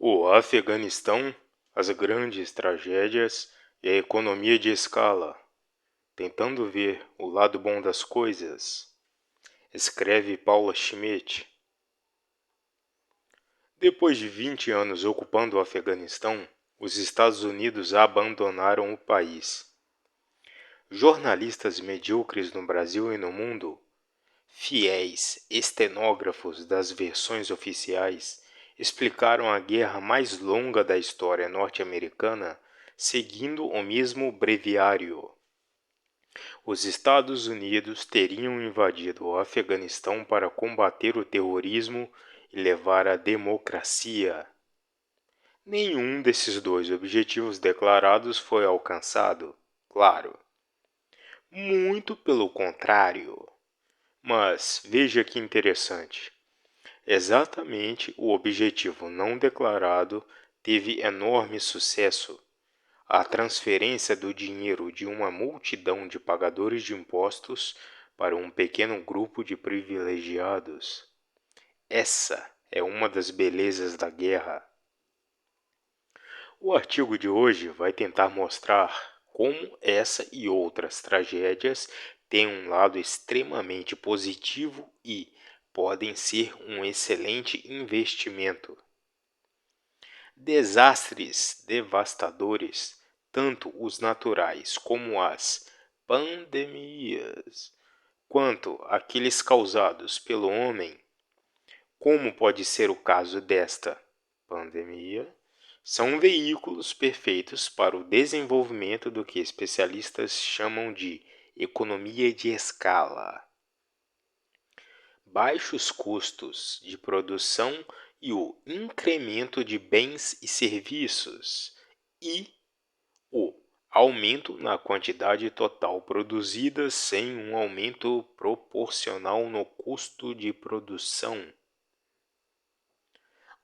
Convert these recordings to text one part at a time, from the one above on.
O Afeganistão, as grandes tragédias e a economia de escala, tentando ver o lado bom das coisas, escreve Paula Schmidt. Depois de 20 anos ocupando o Afeganistão, os Estados Unidos abandonaram o país. Jornalistas medíocres no Brasil e no mundo, fiéis estenógrafos das versões oficiais, explicaram a guerra mais longa da história norte-americana seguindo o mesmo breviário. Os Estados Unidos teriam invadido o Afeganistão para combater o terrorismo e levar a democracia. Nenhum desses dois objetivos declarados foi alcançado, claro. Muito pelo contrário. Mas veja que interessante. Exatamente o objetivo não declarado teve enorme sucesso: a transferência do dinheiro de uma multidão de pagadores de impostos para um pequeno grupo de privilegiados. Essa é uma das belezas da guerra. O artigo de hoje vai tentar mostrar como essa e outras tragédias têm um lado extremamente positivo e podem ser um excelente investimento. Desastres devastadores, tanto os naturais como as pandemias, quanto aqueles causados pelo homem, como pode ser o caso desta pandemia, são veículos perfeitos para o desenvolvimento do que especialistas chamam de economia de escala. Baixos custos de produção e o incremento de bens e serviços, e o aumento na quantidade total produzida sem um aumento proporcional no custo de produção.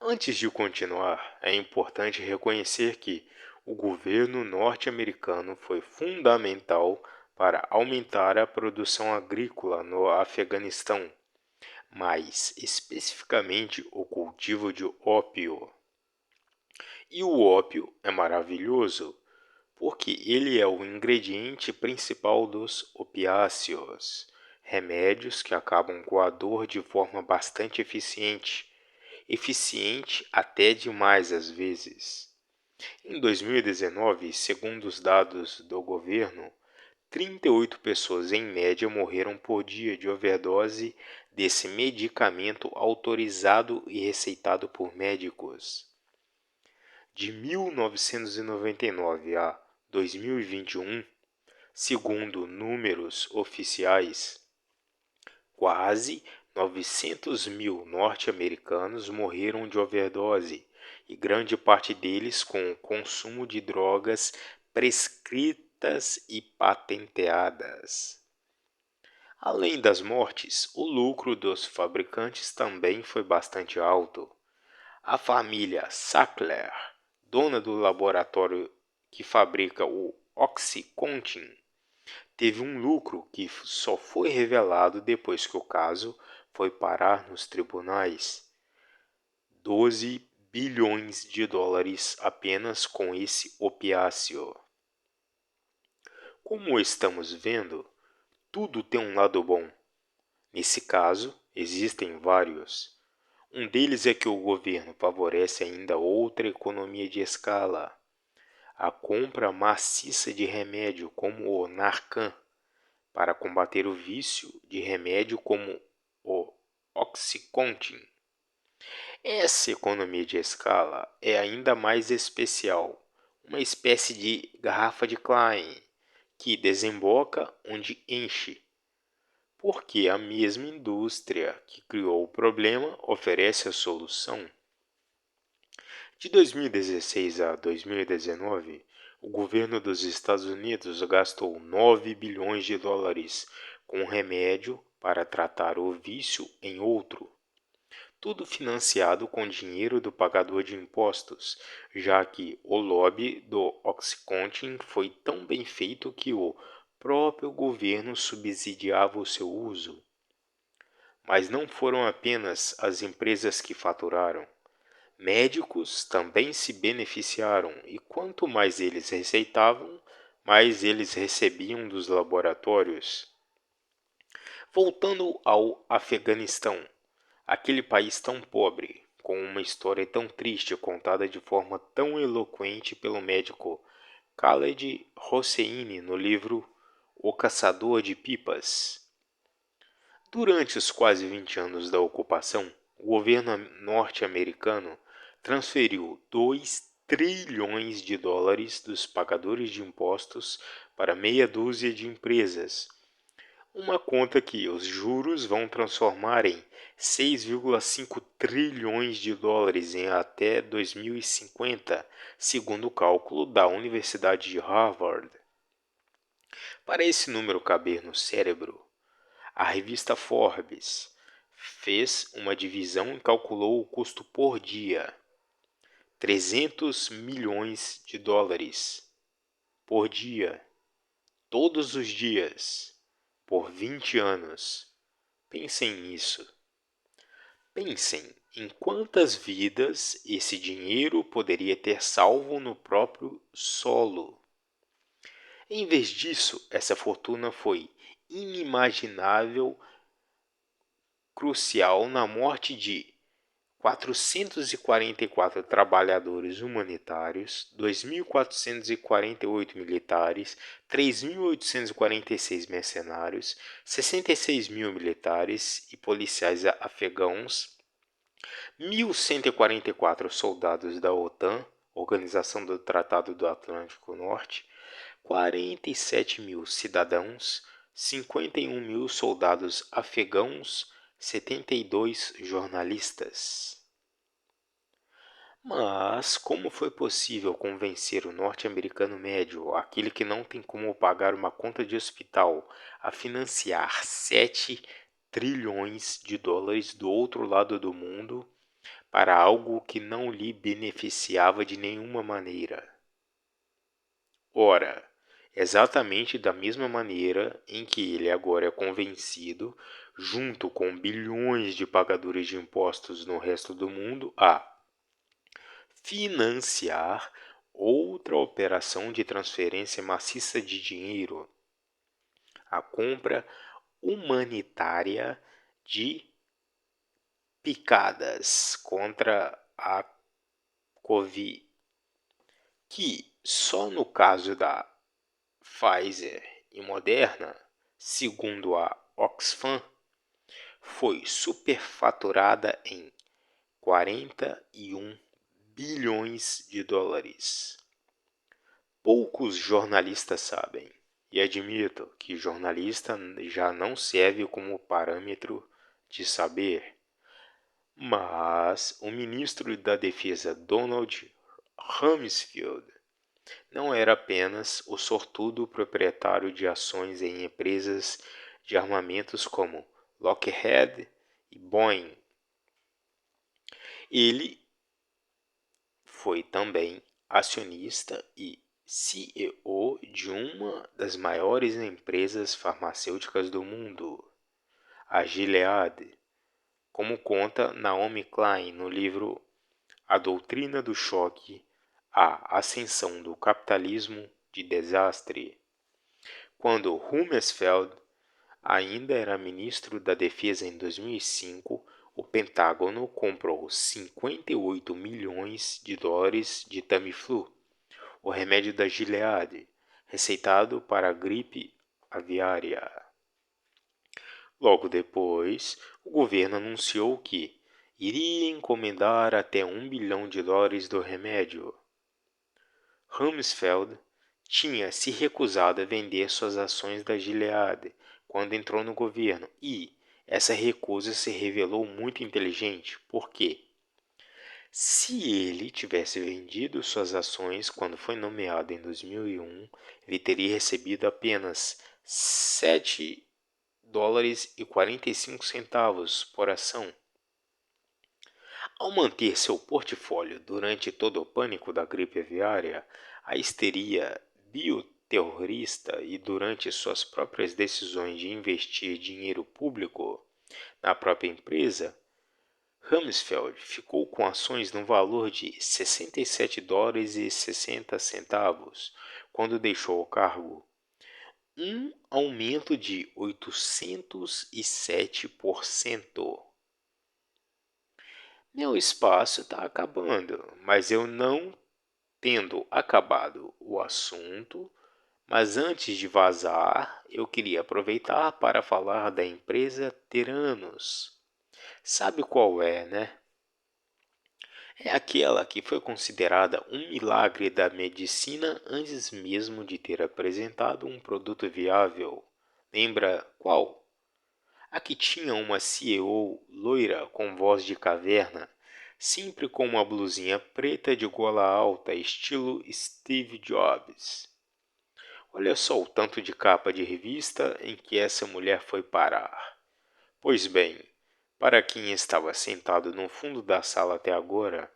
Antes de continuar, é importante reconhecer que o governo norte-americano foi fundamental para aumentar a produção agrícola no Afeganistão, mais especificamente o cultivo de ópio. E o ópio é maravilhoso, porque ele é o ingrediente principal dos opiáceos, remédios que acabam com a dor de forma bastante eficiente até demais às vezes. Em 2019, segundo os dados do governo, 38 pessoas em média morreram por dia de overdose desse medicamento autorizado e receitado por médicos. De 1999 a 2021, segundo números oficiais, quase 900 mil norte-americanos morreram de overdose, e grande parte deles com o consumo de drogas prescritas e patenteadas. Além das mortes, o lucro dos fabricantes também foi bastante alto. A família Sackler, dona do laboratório que fabrica o OxyContin, teve um lucro que só foi revelado depois que o caso foi parar nos tribunais. 12 bilhões de dólares apenas com esse opiáceo. Como estamos vendo, tudo tem um lado bom. Nesse caso, existem vários. Um deles é que o governo favorece ainda outra economia de escala: a compra maciça de remédio como o Narcan, para combater o vício de remédio como o OxyContin. Essa economia de escala é ainda mais especial, uma espécie de garrafa de Klein, que desemboca onde enche, porque a mesma indústria que criou o problema oferece a solução. De 2016 a 2019, o governo dos Estados Unidos gastou 9 bilhões de dólares com remédio para tratar o vício em outro. Tudo financiado com dinheiro do pagador de impostos, já que o lobby do OxyContin foi tão bem feito que o próprio governo subsidiava o seu uso. Mas não foram apenas as empresas que faturaram. Médicos também se beneficiaram e quanto mais eles receitavam, mais eles recebiam dos laboratórios. Voltando ao Afeganistão, aquele país tão pobre, com uma história tão triste contada de forma tão eloquente pelo médico Khaled Hosseini no livro O Caçador de Pipas. Durante os quase 20 anos da ocupação, o governo norte-americano transferiu 2 trilhões de dólares dos pagadores de impostos para meia dúzia de empresas, uma conta que os juros vão transformar em 6,5 trilhões de dólares em até 2050, segundo o cálculo da Universidade de Harvard. Para esse número caber no cérebro, a revista Forbes fez uma divisão e calculou o custo por dia: 300 milhões de dólares por dia, todos os dias, por 20 anos. Pensem nisso. Pensem em quantas vidas esse dinheiro poderia ter salvo no próprio solo. Em vez disso, essa fortuna foi inimaginável, crucial na morte de 444 trabalhadores humanitários, 2.448 militares, 3.846 mercenários, 66.000 militares e policiais afegãos, 1.144 soldados da OTAN, Organização do Tratado do Atlântico Norte, 47.000 cidadãos, 51.000 soldados afegãos, 72 jornalistas. Mas como foi possível convencer o norte-americano médio, aquele que não tem como pagar uma conta de hospital, a financiar 7 trilhões de dólares do outro lado do mundo para algo que não lhe beneficiava de nenhuma maneira? Ora, exatamente da mesma maneira em que ele agora é convencido, junto com bilhões de pagadores de impostos no resto do mundo, a financiar outra operação de transferência maciça de dinheiro, a compra humanitária de picadas contra a Covid, que só no caso da Pfizer e Moderna, segundo a Oxfam, foi superfaturada em 41 bilhões de dólares. Poucos jornalistas sabem, e admito que jornalista já não serve como parâmetro de saber, mas o ministro da Defesa Donald Rumsfeld não era apenas o sortudo proprietário de ações em empresas de armamentos como Lockheed e Boeing. Ele foi também acionista e CEO de uma das maiores empresas farmacêuticas do mundo, a Gilead, como conta Naomi Klein no livro A Doutrina do Choque, a Ascensão do Capitalismo de Desastre. Quando Rumsfeld ainda era ministro da Defesa em 2005, o Pentágono comprou 58 milhões de dólares de Tamiflu, o remédio da Gilead, receitado para a gripe aviária. Logo depois, o governo anunciou que iria encomendar até 1 bilhão de dólares do remédio. Rumsfeld tinha se recusado a vender suas ações da Gilead quando entrou no governo e essa recusa se revelou muito inteligente, porque se ele tivesse vendido suas ações quando foi nomeado em 2001, ele teria recebido apenas 7 dólares e 45 centavos por ação. Ao manter seu portfólio durante todo o pânico da gripe aviária, a histeria bioterrorista e durante suas próprias decisões de investir dinheiro público na própria empresa, Rumsfeld ficou com ações no valor de US$ 67,60 quando deixou o cargo, um aumento de 807%. Meu espaço está acabando, mas eu não tendo acabado o assunto. Mas antes de vazar, eu queria aproveitar para falar da empresa Theranos. Sabe qual é, né? É aquela que foi considerada um milagre da medicina antes mesmo de ter apresentado um produto viável. Lembra qual? A que tinha uma CEO loira com voz de caverna, sempre com uma blusinha preta de gola alta, estilo Steve Jobs. Olha só o tanto de capa de revista em que essa mulher foi parar. Pois bem, para quem estava sentado no fundo da sala até agora,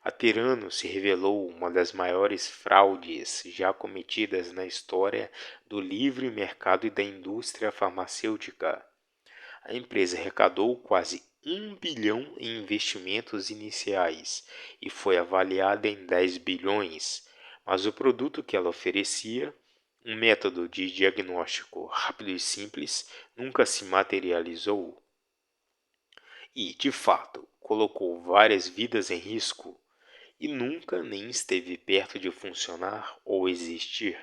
a Theranos se revelou uma das maiores fraudes já cometidas na história do livre mercado e da indústria farmacêutica. A empresa arrecadou quase 1 bilhão em investimentos iniciais e foi avaliada em 10 bilhões, mas o produto que ela oferecia, um método de diagnóstico rápido e simples, nunca se materializou e, de fato, colocou várias vidas em risco e nunca nem esteve perto de funcionar ou existir.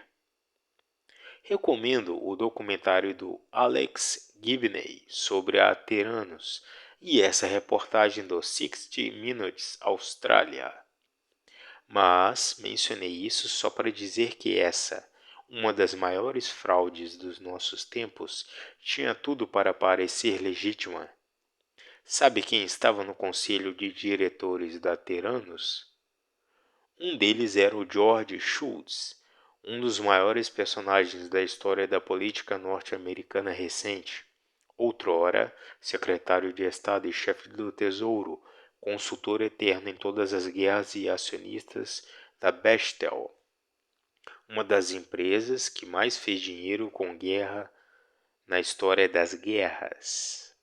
Recomendo o documentário do Alex Gibney sobre a Theranos e essa reportagem do 60 Minutes Austrália. Mas mencionei isso só para dizer que essa, uma das maiores fraudes dos nossos tempos, tinha tudo para parecer legítima. Sabe quem estava no conselho de diretores da Theranos? Um deles era o George Shultz, um dos maiores personagens da história da política norte-americana recente. Outrora, secretário de Estado e chefe do Tesouro, consultor eterno em todas as guerras e acionistas da Bechtel, uma das empresas que mais fez dinheiro com guerra na história das guerras.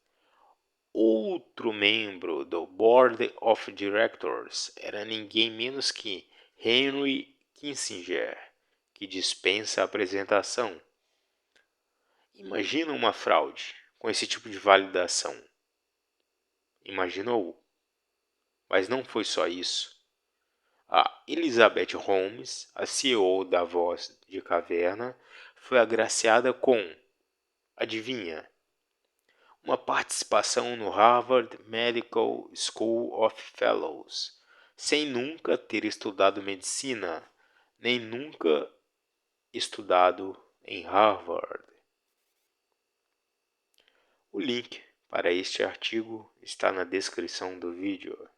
Outro membro do Board of Directors era ninguém menos que Henry Kissinger, que dispensa a apresentação. Imagina uma fraude com esse tipo de validação. Imaginou? Mas não foi só isso. A Elizabeth Holmes, a CEO da Voz de Caverna, foi agraciada com, adivinha, uma participação no Harvard Medical School of Fellows, sem nunca ter estudado medicina, nem nunca estudado em Harvard. O link para este artigo está na descrição do vídeo.